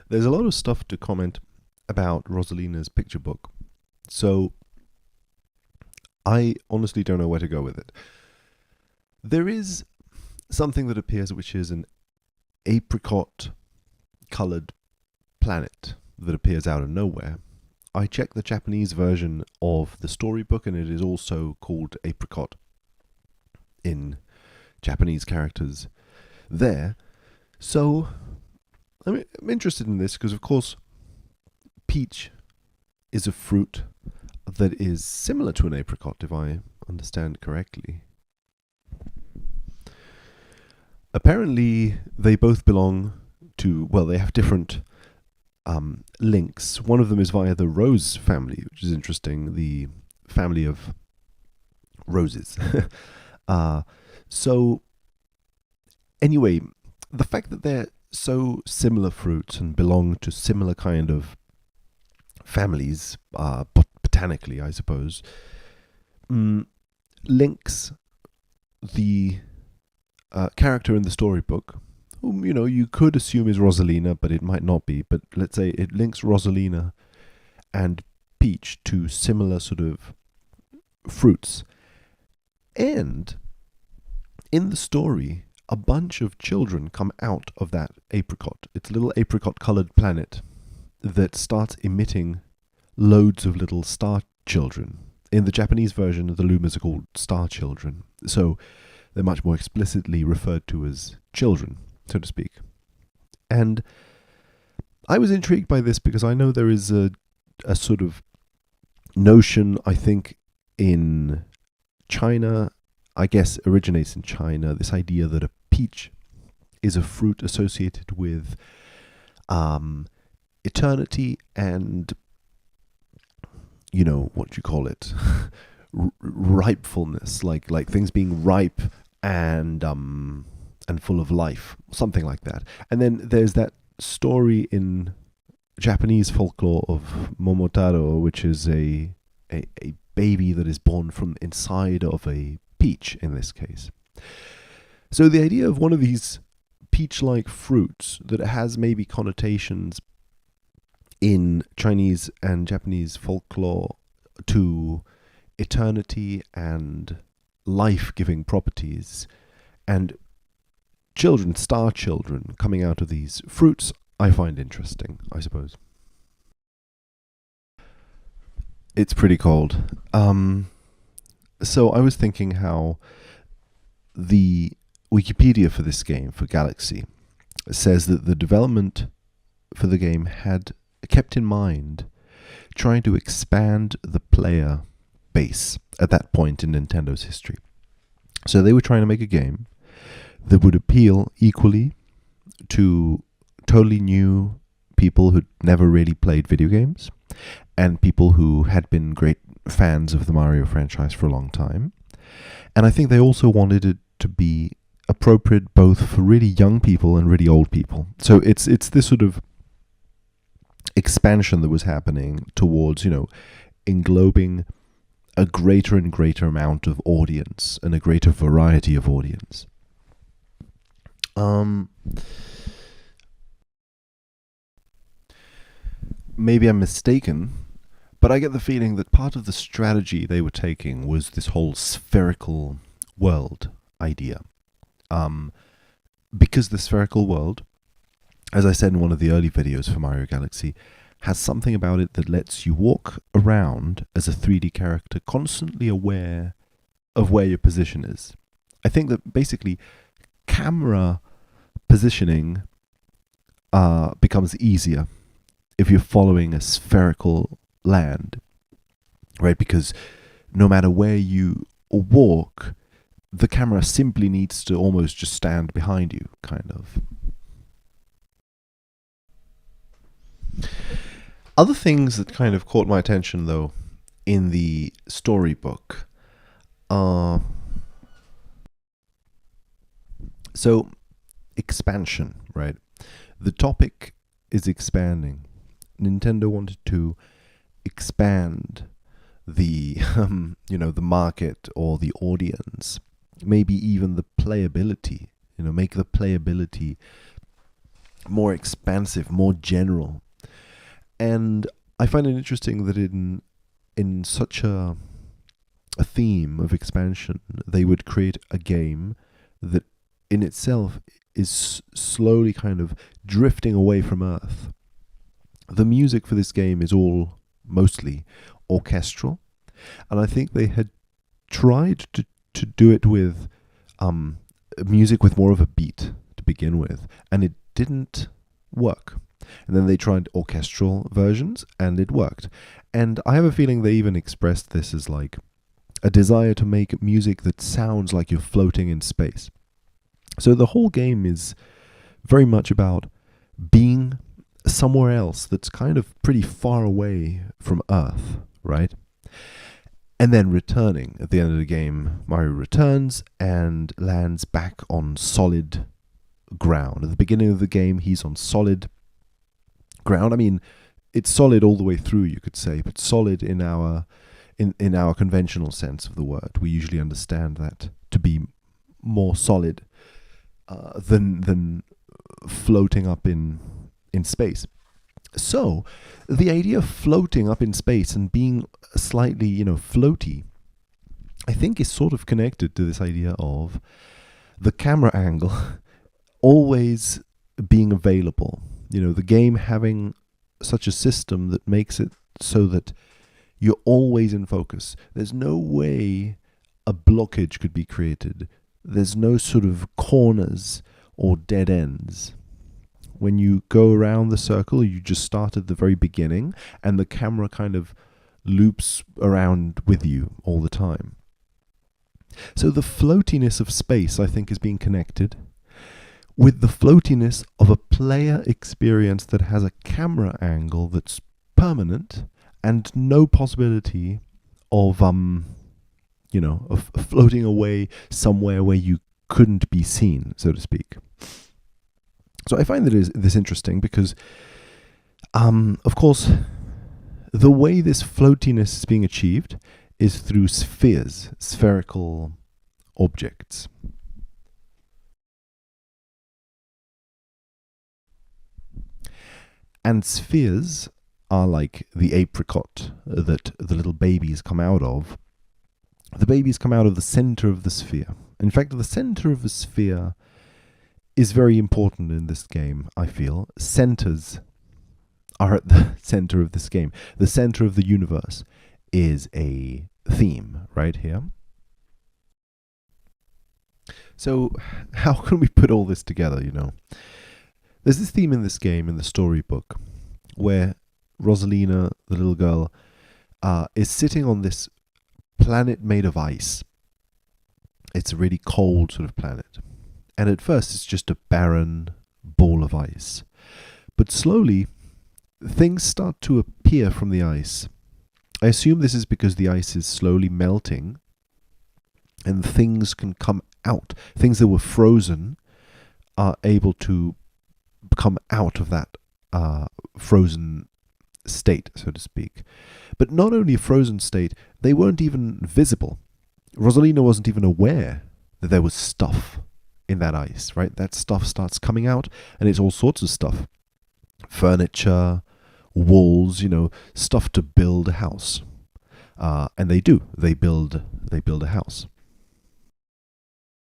There's a lot of stuff to comment about Rosalina's picture book, so I honestly don't know where to go with it. There is something that appears which is an apricot colored planet that appears out of nowhere. I checked the Japanese version of the storybook, and it is also called apricot in Japanese characters there. So I'm interested in this because, of course, peach is a fruit that is similar to an apricot, if I understand correctly. Apparently, they both belong to, well, they have different links. One of them is via the rose family, which is interesting, the family of roses. So, anyway, the fact that they're so similar fruits and belong to similar kind of families, botanically, I suppose, links the character in the storybook, whom you could assume is Rosalina, but it might not be. But let's say it links Rosalina and Peach to similar sort of fruits, and in the story, a bunch of children come out of that apricot. It's a little apricot-colored planet that starts emitting loads of little star children. In the Japanese version, the Lumas are called star children, so they're much more explicitly referred to as children, so to speak. And I was intrigued by this because I know there is a sort of notion, I think, in China, I guess originates in China, this idea that a peach is a fruit associated with eternity and, what do you call it? Ripefulness, like things being ripe and full of life, something like that. And then there's that story in Japanese folklore of Momotaro, which is a baby that is born from inside of a peach in this case. So the idea of one of these peach-like fruits that has maybe connotations in Chinese and Japanese folklore to eternity and life-giving properties, and children, star children, coming out of these fruits, I find interesting, I suppose. It's pretty cold. So I was thinking how the Wikipedia for this game, for Galaxy, says that the development for the game had kept in mind trying to expand the player base at that point in Nintendo's history. So they were trying to make a game that would appeal equally to totally new people who'd never really played video games and people who had been great fans of the Mario franchise for a long time. And I think they also wanted it to be appropriate both for really young people and really old people. So it's this sort of expansion that was happening towards, englobing a greater and greater amount of audience and a greater variety of audience. Maybe I'm mistaken, but I get the feeling that part of the strategy they were taking was this whole spherical world idea. Because the spherical world, as I said in one of the early videos for Mario Galaxy, has something about it that lets you walk around as a 3D character constantly aware of where your position is. I think that basically camera positioning becomes easier if you're following a spherical land, right? Because no matter where you walk, the camera simply needs to almost just stand behind you, kind of. Other things that kind of caught my attention, though, in the storybook are... So, expansion, right? The topic is expanding. Nintendo wanted to expand the, the market or the audience, maybe even the playability, make the playability more expansive, more general. And I find it interesting that in such a theme of expansion, they would create a game that in itself is slowly kind of drifting away from Earth. The music for this game is all mostly orchestral, and I think they had tried to do it with um, music with more of a beat to begin with, and it didn't work. And then they tried orchestral versions, and it worked. And I have a feeling they even expressed this as like a desire to make music that sounds like you're floating in space. So the whole game is very much about being somewhere else that's kind of pretty far away from Earth, right? And then returning. At the end of the game, Mario returns and lands back on solid ground. At the beginning of the game, he's on solid ground. I mean, it's solid all the way through, you could say, but solid in our conventional sense of the word. We usually understand that to be more solid than floating up in space. So, the idea of floating up in space and being slightly, floaty, I think is sort of connected to this idea of the camera angle always being available. The game having such a system that makes it so that you're always in focus. There's no way a blockage could be created. There's no sort of corners or dead ends. When you go around the circle, you just start at the very beginning, and the camera kind of loops around with you all the time. So the floatiness of space, I think, is being connected with the floatiness of a player experience that has a camera angle that's permanent and no possibility of of floating away somewhere where you couldn't be seen, so to speak. So I find this interesting because, of course, the way this floatiness is being achieved is through spheres, spherical objects. And spheres are like the apricot that the little babies come out of. The babies come out of the center of the sphere. In fact, the center of the sphere is very important in this game, I feel. Centers are at the center of this game. The center of the universe is a theme right here. So how can we put all this together, There's this theme in this game, in the storybook, where Rosalina, the little girl, is sitting on this planet made of ice. It's a really cold sort of planet. And at first it's just a barren ball of ice. But slowly, things start to appear from the ice. I assume this is because the ice is slowly melting, and things can come out. Things that were frozen are able to come out of that frozen state, so to speak. But not only a frozen state, they weren't even visible. Rosalina wasn't even aware that there was stuff in that ice, right? That stuff starts coming out, and it's all sorts of stuff. Furniture, walls, stuff to build a house. And they do. They build a house.